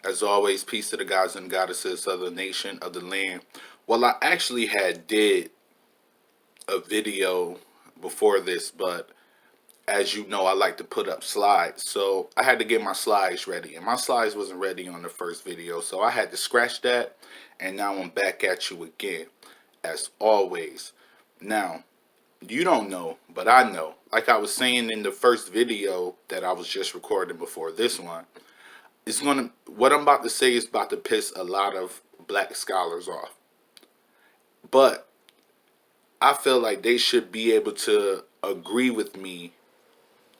As always, peace to the gods and goddesses of the nation, of the land. Well, I actually had did a video before this, but as you know, I like to put up slides. So I had to get my slides ready, and my slides wasn't ready on the first video. So I had to scratch that, and now I'm back at you again, as always. Now, you don't know, but I know. Like I was saying in the first video that I was just recording before this one, what I'm about to say is about to piss a lot of black scholars off. But I feel like they should be able to agree with me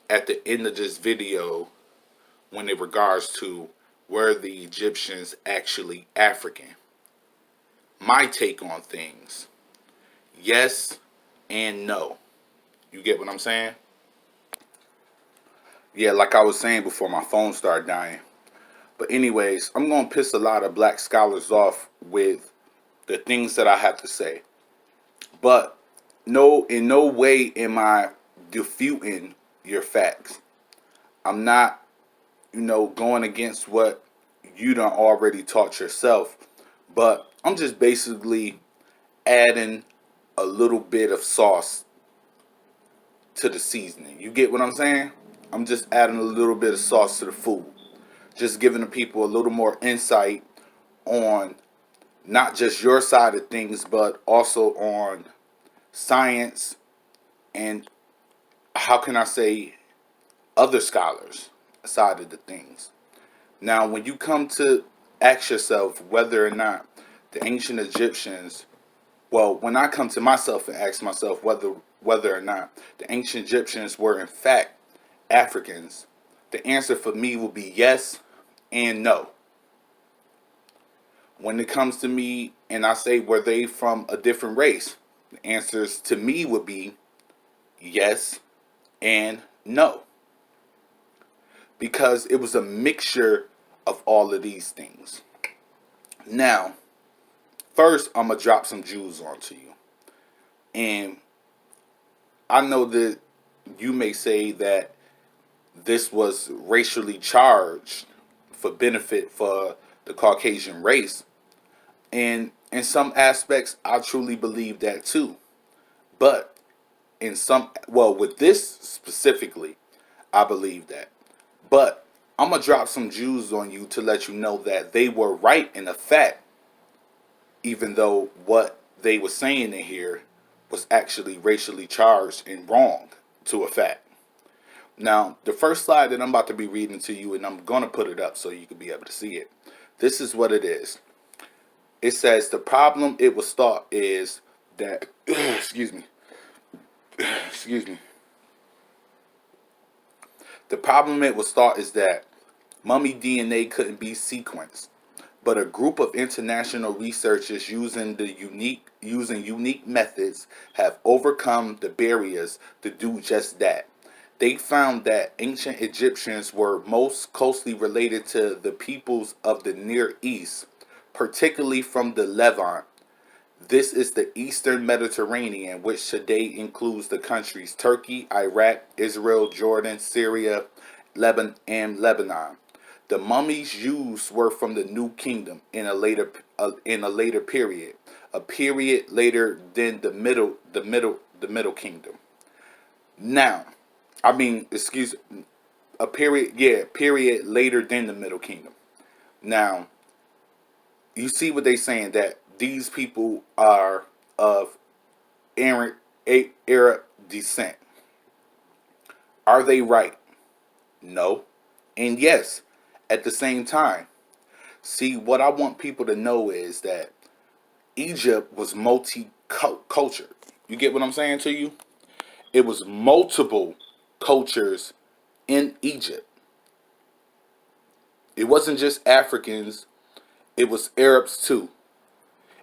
at the end of this video when it regards to were the Egyptians actually African. My take on things. Yes and no. You get what I'm saying? Yeah, like I was saying before my phone started dying. But anyways, I'm going to piss a lot of black scholars off with the things that I have to say. But no, in no way am I refuting your facts. I'm not, going against what you done already taught yourself. But I'm just basically adding a little bit of sauce to the seasoning. You get what I'm saying? I'm just adding a little bit of sauce to the food. Just giving the people a little more insight on not just your side of things, but also on science and how can I say other scholars side of the things. Now, when you come to ask yourself whether or not the ancient Egyptians, well, when I come to myself and ask myself whether or not the ancient Egyptians were in fact Africans, the answer for me will be yes and no. When it comes to me and I say were they from a different race, the answers to me would be yes and no. Because it was a mixture of all of these things. Now, first I'm gonna drop some Jews onto you. And I know that you may say that this was racially charged for benefit for the Caucasian race. And in some aspects, I truly believe that too. But with this specifically, I believe that. But I'm going to drop some Jews on you to let you know that they were right in the fact, even though what they were saying in here was actually racially charged and wrong to a fact. Now, the first slide that I'm about to be reading to you, and I'm going to put it up so you can be able to see it. This is what it is. It says the problem it was thought is that, excuse me, excuse me. The problem it was thought is that mummy DNA couldn't be sequenced, but a group of international researchers using unique methods have overcome the barriers to do just that. They found that ancient Egyptians were most closely related to the peoples of the Near East, particularly from the Levant. This is the Eastern Mediterranean, which today includes the countries Turkey, Iraq, Israel, Jordan, Syria, Lebanon, and Lebanon. The mummies used were from the New Kingdom in a later period, a period later than the Middle Kingdom. Now, I mean, excuse a period, yeah, period later than the Middle Kingdom. Now, you see what they saying that these people are of Arab, Arab descent. Are they right? No. And yes, at the same time. See, what I want people to know is that Egypt was multi-cultured. You get what I'm saying to you? It was multiple cultures in Egypt. It wasn't just Africans, it was Arabs too.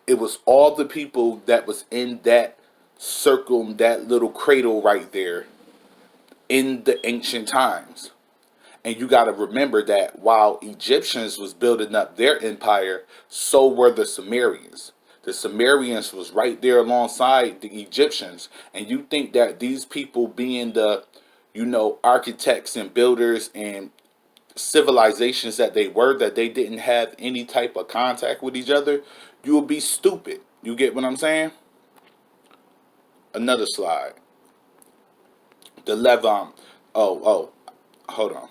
It was all the people that was in that circle, that little cradle right there in the ancient times. And you got to remember that while Egyptians was building up their empire, so were the Sumerians. The Sumerians was right there alongside the Egyptians. And you think that these people being the, architects and builders and civilizations that they were, that they didn't have any type of contact with each other, you would be stupid. You get what I'm saying? Another slide. The Levant. Oh, hold on.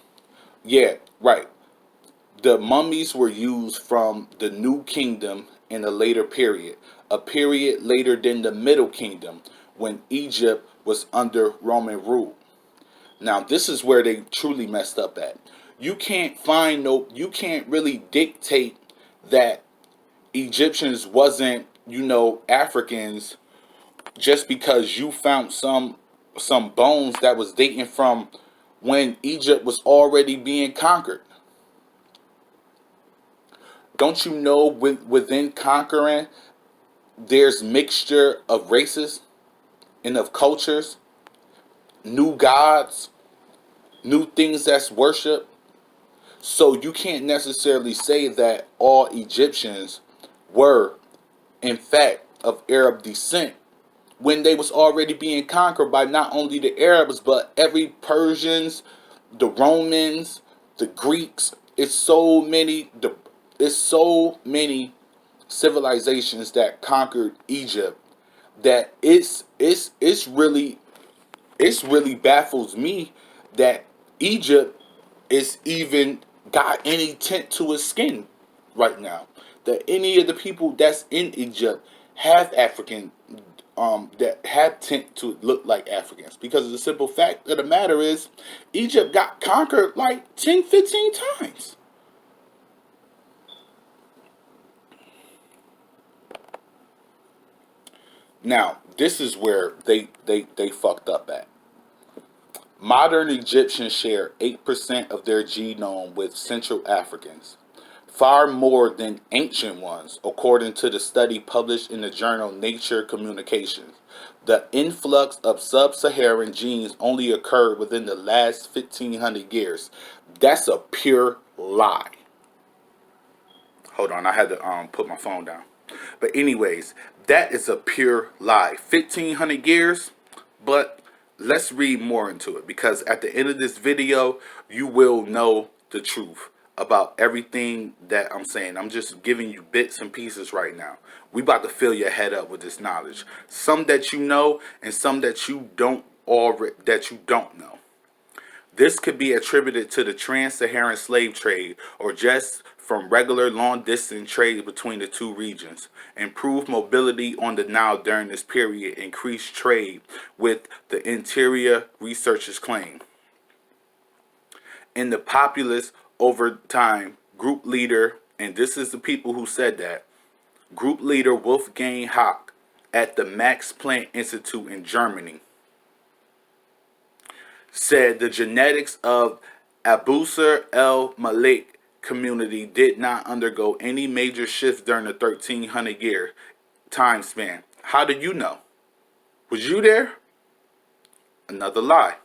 Yeah, right. The mummies were used from the New Kingdom in a later period, a period later than the Middle Kingdom, when Egypt was under Roman rule. Now, this is where they truly messed up at. You can't really dictate that Egyptians wasn't, Africans, just because you found some bones that was dating from when Egypt was already being conquered. Don't you know within conquering there's mixture of races and of cultures, new gods, new things that's worshiped? So you can't necessarily say that all Egyptians were in fact of Arab descent when they was already being conquered by not only the Arabs but every Persians, the Romans, the Greeks. It's so many civilizations that conquered Egypt that it's really baffles me that Egypt is even got any tint to its skin right now. That any of the people that's in Egypt have African, that have tint to look like Africans, because the simple fact of the matter is Egypt got conquered like 10, 15 times. Now, this is where they fucked up at. Modern Egyptians share 8% of their genome with Central Africans, far more than ancient ones, according to the study published in the journal Nature Communications. The influx of sub-Saharan genes only occurred within the last 1500 years. That's a pure lie. Hold on, I had to put my phone down. But anyways, that is a pure lie. 1500 years, but let's read more into it, because at the end of this video, you will know the truth about everything that I'm saying. I'm just giving you bits and pieces right now. We about to fill your head up with this knowledge. Some that you know and some that you don't know. This could be attributed to the trans-Saharan slave trade, or just from regular long-distance trade between the two regions. Improved mobility on the Nile during this period increased trade with the interior, researchers claim. In the populace over time, group leader, and this is the people who said that, group leader Wolfgang Hack at the Max Planck Institute in Germany said the genetics of Abusir el Malik community did not undergo any major shifts during the 1300-year time span. How do you know? Was you there? Another lie.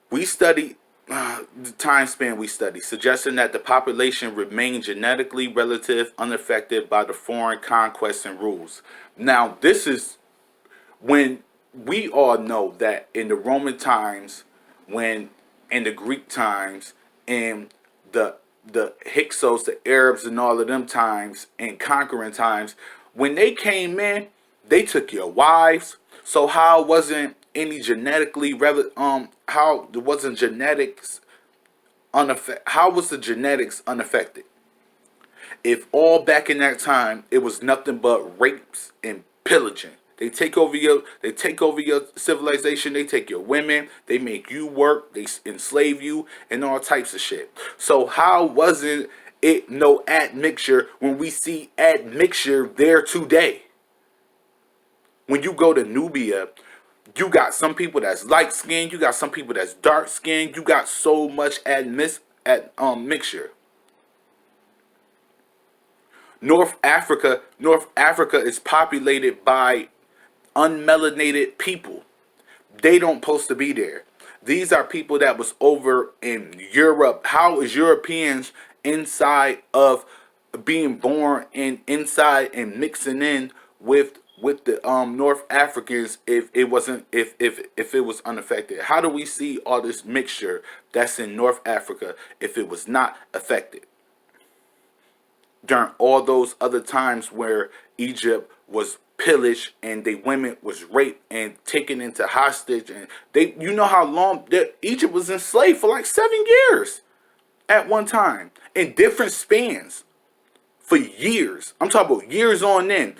We studied the time span we studied, suggesting that the population remained genetically relative, unaffected by the foreign conquests and rules. Now, this is when we all know that in the Roman times, when in the Greek times, in the Hyksos, the Arabs, and all of them times, and conquering times, when they came in, they took your wives. So how wasn't any genetically how there wasn't genetics unaffected? How was the genetics unaffected? If all back in that time it was nothing but rapes and pillaging. They take over your civilization, they take your women, they make you work, they enslave you, and all types of shit. So how wasn't it no admixture when we see admixture there today? When you go to Nubia, you got some people that's light skinned, you got some people that's dark skinned, you got so much mixture. North Africa is populated by unmelanated people. They don't supposed to be there. These are people that was over in Europe. How is Europeans inside of being born and inside and mixing in with with the North Africans if it wasn't if it was unaffected? How do we see all this mixture that's in North Africa if it was not affected during all those other times where Egypt was pillaged and the women was raped and taken into hostage, and they, you know how long that Egypt was enslaved for, like 7 years at one time in different spans for years. I'm talking about years on end.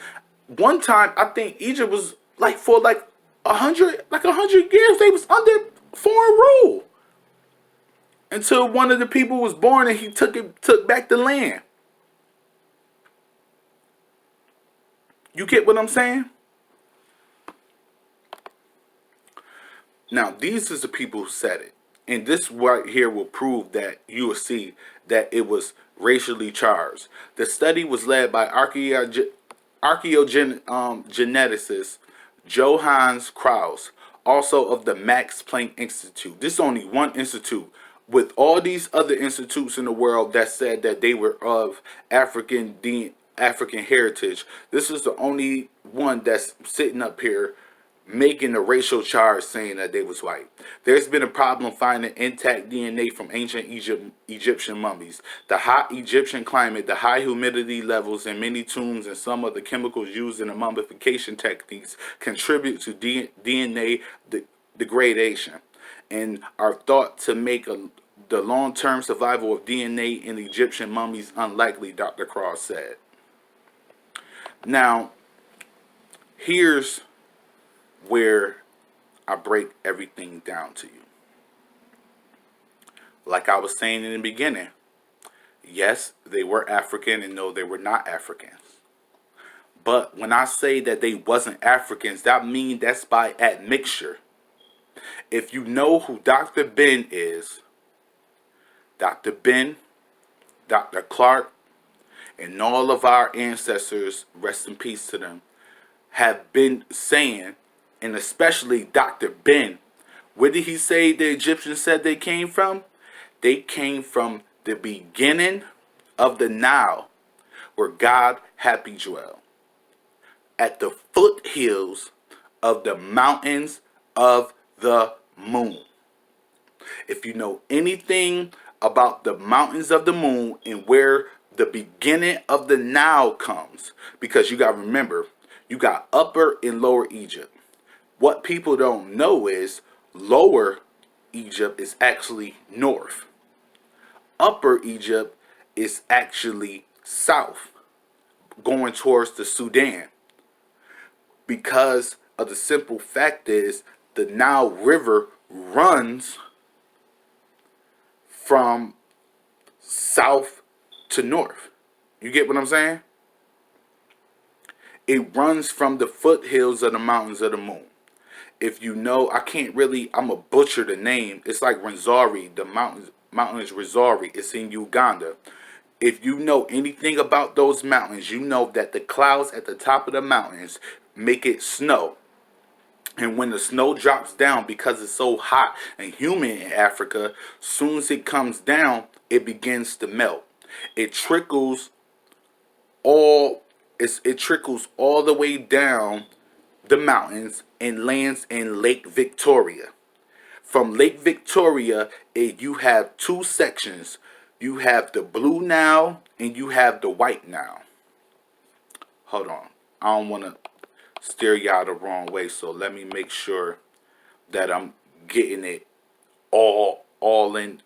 One time, I think Egypt was like for like 100 years they was under foreign rule until one of the people was born and he took back the land. You get what I'm saying? Now, these is the people who said it. And this right here will prove that you will see that it was racially charged. The study was led by archaeogeneticist Johannes Krauss, also of the Max Planck Institute. This is only one institute. With all these other institutes in the world that said that they were of African heritage, this is the only one that's sitting up here making a racial charge saying that they was white. There's been a problem finding intact DNA from ancient Egyptian mummies. The hot Egyptian climate, the high humidity levels in many tombs, and some of the chemicals used in the mummification techniques contribute to DNA degradation and are thought to make the long-term survival of DNA in Egyptian mummies unlikely, Dr. Cross said. Now, here's where I break everything down to you. Like I was saying in the beginning, yes, they were African, and no, they were not Africans. But when I say that they wasn't Africans, that means that's by admixture. If you know who Dr. Ben is, Dr. Ben, Dr. Clark, and all of our ancestors, rest in peace to them, have been saying, and especially Dr. Ben, where did he say the Egyptians said they came from? They came from the beginning of the Nile, where God happy dwell, at the foothills of the mountains of the moon. If you know anything about the mountains of the moon and where the beginning of the Nile comes, because you got to remember, you got Upper and Lower Egypt. What people don't know is Lower Egypt is actually north. Upper Egypt is actually south, going towards the Sudan. Because of the simple fact is the Nile River runs from south to north. You get what I'm saying? It runs from the foothills of the mountains of the moon. If you know, I'm going to butcher the name. It's like Rwenzori, the mountains Rwenzori. It's in Uganda. If you know anything about those mountains, you know that the clouds at the top of the mountains make it snow. And when the snow drops down, because it's so hot and humid in Africa, soon as it comes down, it begins to melt. It trickles all the way down the mountains and lands in Lake Victoria. From Lake Victoria, you have two sections. You have the Blue Nile and you have the White Nile. Hold on. I don't want to steer y'all the wrong way, so let me make sure that I'm getting it all in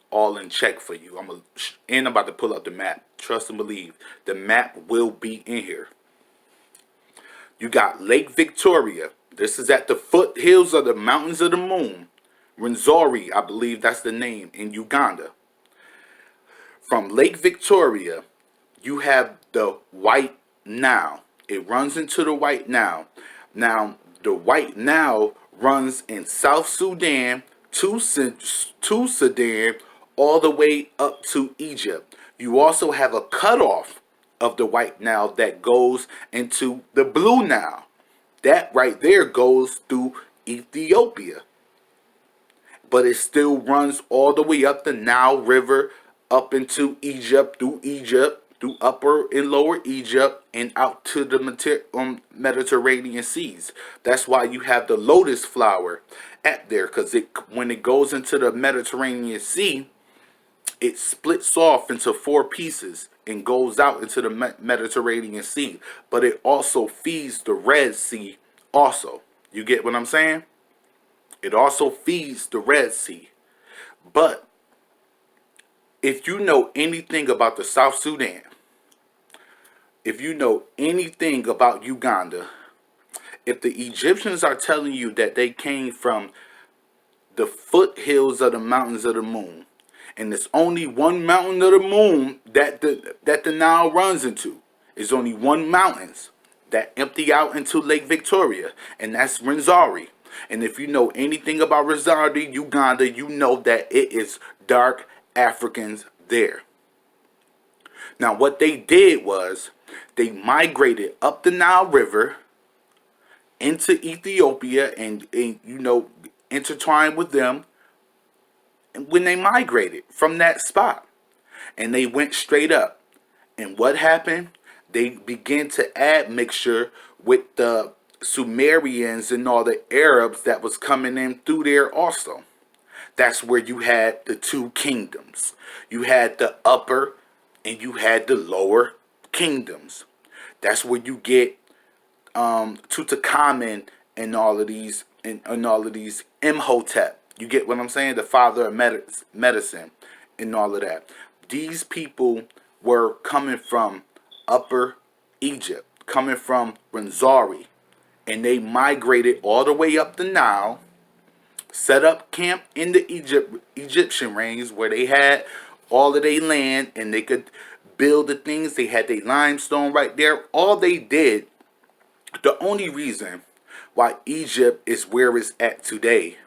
check for you. I'm about to pull up the map. Trust and believe, the map will be in here. You got Lake Victoria. This is at the foothills of the mountains of the moon. Rwenzori, I believe that's the name, in Uganda. From Lake Victoria, you have the White Nile. It runs into the White Nile. Now, the White Nile runs in South Sudan to Sudan, all the way up to Egypt. You also have a cutoff of the White Nile that goes into the Blue Nile. That right there goes through Ethiopia. But it still runs all the way up the Nile River, up into Egypt, through Egypt, through Upper and Lower Egypt and out to the Mediterranean seas. That's why you have the lotus flower at there, because when it goes into the Mediterranean Sea, it splits off into four pieces and goes out into the Mediterranean Sea. But it also feeds the Red Sea also. You get what I'm saying? It also feeds the Red Sea. But if you know anything about the South Sudan, if you know anything about Uganda, if the Egyptians are telling you that they came from the foothills of the mountains of the moon, and it's only one mountain of the moon that the Nile runs into. It's only one mountains that empty out into Lake Victoria, and that's Rwenzori. And if you know anything about Rwenzori, Uganda, you know that it is dark Africans there. Now, what they did was they migrated up the Nile River into Ethiopia and intertwined with them when they migrated from that spot. And they went straight up. And what happened? They began to add mixture with the Sumerians and all the Arabs that was coming in through there also. That's where you had the two kingdoms. You had the upper and you had the lower kingdoms. That's where you get Tutankhamun and all of these and all of these Imhotep. You get what I'm saying? The father of medicine and all of that. These people were coming from Upper Egypt, coming from Rwenzori, and they migrated all the way up the Nile, set up camp in the Egyptian range where they had all of their land and they could build the things. They had their limestone right there. All they did, the only reason why Egypt is where it's at today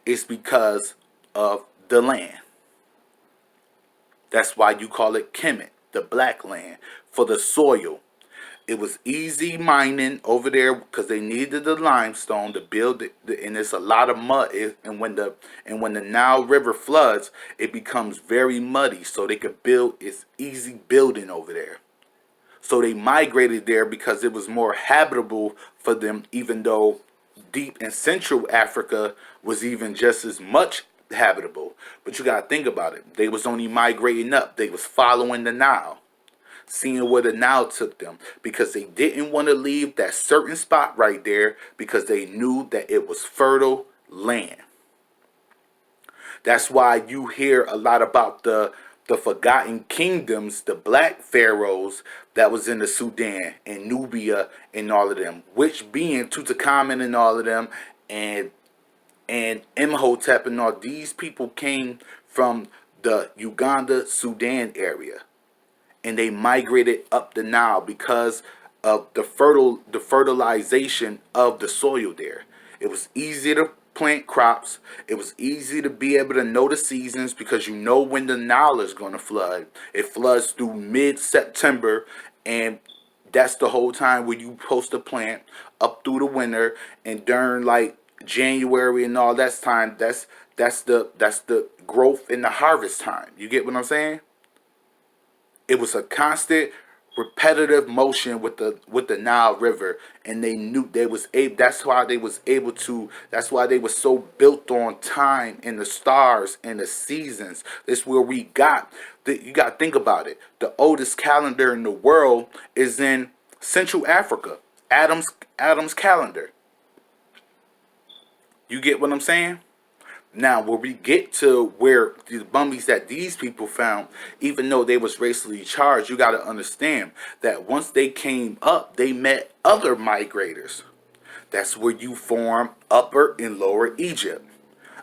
is because of the land. That's why you call it Kemet, the black land, for the soil. It was easy mining over there because they needed the limestone to build it, and it's a lot of mud. And when the Nile River floods, it becomes very muddy. So they could build. It's easy building over there. So they migrated there because it was more habitable for them, even though deep in Central Africa was even just as much habitable. But you gotta think about it. They was only migrating up. They was following the Nile, seeing where the Nile took them, because they didn't want to leave that certain spot right there because they knew that it was fertile land. That's why you hear a lot about the forgotten kingdoms, the black pharaohs that was in the Sudan and Nubia and all of them, which being Tutankhamun and all of them and Imhotep and all these people came from the Uganda Sudan area, and they migrated up the Nile because of the fertilization of the soil there. It was easy to plant crops. It was easy to be able to know the seasons because you know when the Nile is going to flood. It floods through mid-September, and that's the whole time where you supposed to plant up through the winter, and during like January and all that time, that's the growth and the harvest time. You get what I'm saying? It was a constant repetitive motion with the Nile River, and they knew they was able. That's why they was able to. That's why they were so built on time and the stars and the seasons. This where we got. You got to think about it. The oldest calendar in the world is in Central Africa. Adam's calendar. You get what I'm saying? Now, when we get to where the mummies that these people found, even though they was racially charged, you got to understand that once they came up, they met other migrators. That's where you form Upper and Lower Egypt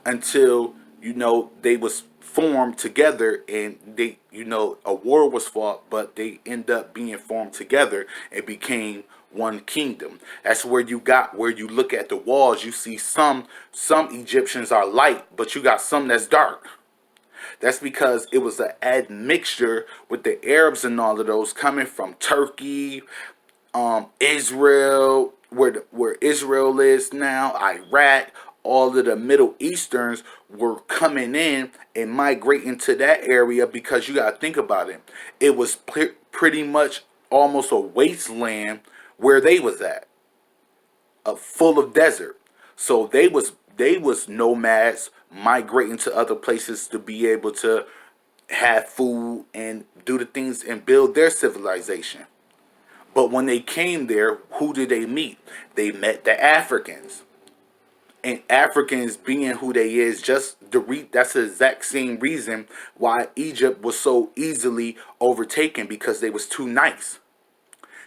until, they was formed together, and they, a war was fought, but they end up being formed together and became one kingdom. That's where you look at the walls, you see some Egyptians are light, but you got some that's dark. That's because it was an admixture with the Arabs and all of those coming from Turkey, Israel, where Israel is now, Iraq, all of the Middle Easterns were coming in and migrating to that area, because you got to think about it. It was pretty much almost a wasteland where they was at, full of desert. So they was nomads migrating to other places to be able to have food and do the things and build their civilization. But when they came there, who did they meet? They met the Africans. And Africans being who they is, that's the exact same reason why Egypt was so easily overtaken, because they was too nice.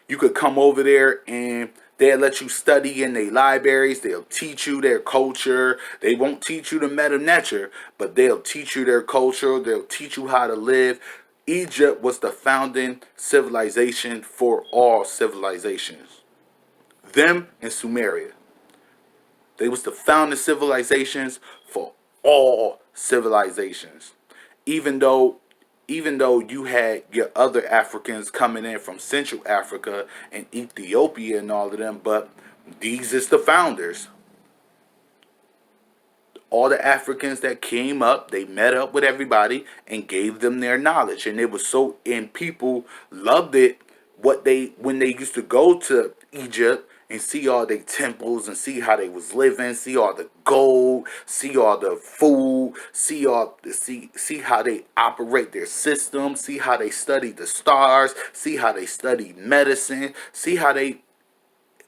You could come over there and they'll let you study in their libraries. They'll teach you their culture. They won't teach you the meta nature, but they'll teach you their culture. They'll teach you how to live. Egypt was the founding civilization for all civilizations. Them and Sumeria. They was the founding civilizations for all civilizations. Even though even though you had your other Africans coming in from Central Africa and Ethiopia and all of them, but these is the founders. All the Africans that came up, they met up with everybody and gave them their knowledge. And it was so, and people loved it, when they used to go to Egypt and see all their temples and see how they was living, see all the gold, see all the food, see how they operate their system, see how they study the stars, see how they study medicine, see how they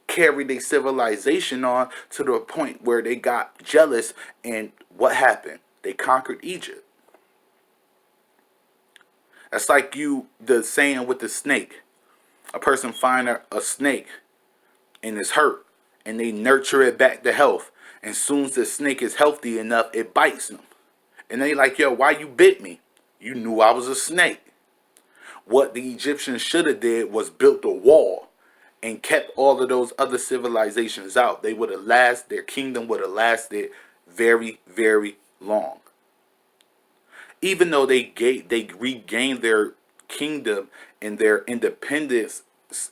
carry their civilization on, to the point where they got jealous. And what happened? They conquered Egypt. That's like the saying with the snake. A person find a snake and is hurt, and they nurture it back to health. And soon as the snake is healthy enough, it bites them. And they like, yo, why you bit me? You knew I was a snake. What the Egyptians should have did was built a wall and kept all of those other civilizations out. Their kingdom would have lasted very, very long. Even though they regained their kingdom and their independence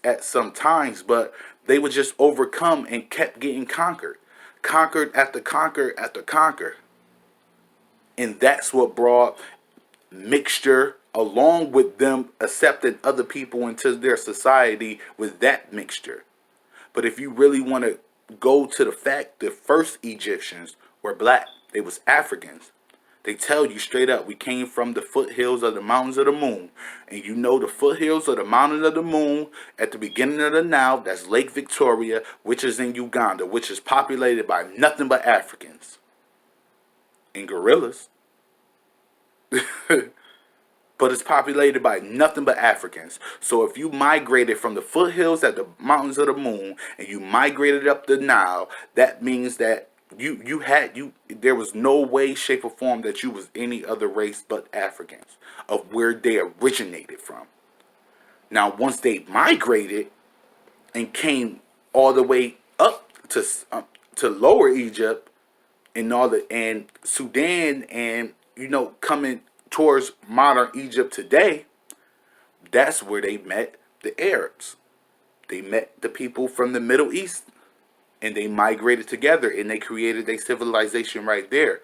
at some times, but they would just overcome and kept getting conquered. Conquered after conquer after conquer. And that's what brought mixture, along with them accepting other people into their society with that mixture. But if you really want to go to the fact, the first Egyptians were black. They was Africans. They tell you straight up, we came from the foothills of the mountains of the moon. And you know the foothills of the mountain of the moon, at the beginning of the Nile, that's Lake Victoria, which is in Uganda, which is populated by nothing but Africans and gorillas. But it's populated by nothing but Africans. So if you migrated from the foothills at the mountains of the moon and you migrated up the Nile, that means that there was no way, shape, or form that you was any other race but Africans, of where they originated from. Now, once they migrated and came all the way up to Lower Egypt and Sudan, and coming towards modern Egypt today, that's where they met the Arabs. They met the people from the Middle East, and they migrated together, and they created a civilization right there.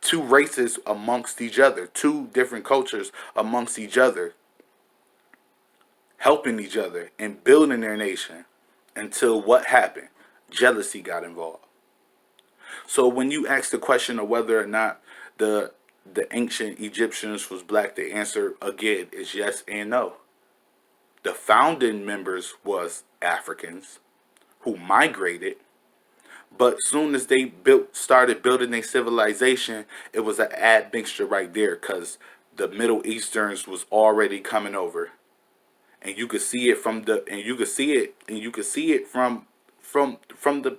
Two races amongst each other, two different cultures amongst each other, helping each other and building their nation, until what happened? Jealousy got involved. So when you ask the question of whether or not the ancient Egyptians was black, the answer again is yes and no. The founding members was Africans who migrated, but soon as they started building their civilization, it was an admixture right there, because the Middle Easterns was already coming over. And you could see it from the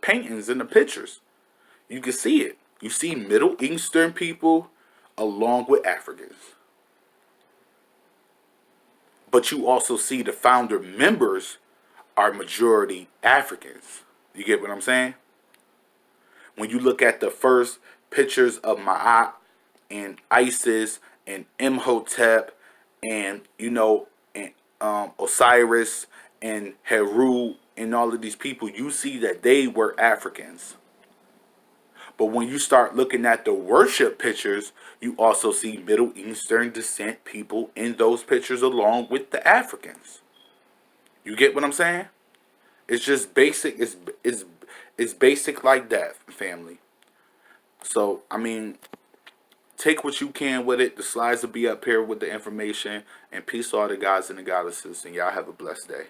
paintings and the pictures. You can see it. You see Middle Eastern people along with Africans. But you also see the founder members are majority Africans. You get what I'm saying? When you look at the first pictures of Ma'at and Isis and Imhotep and Osiris and Heru and all of these people, you see that they were Africans. But when you start looking at the worship pictures, you also see Middle Eastern descent people in those pictures along with the Africans. You get what I'm saying? It's just basic. It's basic like that, family. So I mean, take what you can with it. The slides will be up here with the information. And peace to all the guys and the goddesses. And y'all have a blessed day.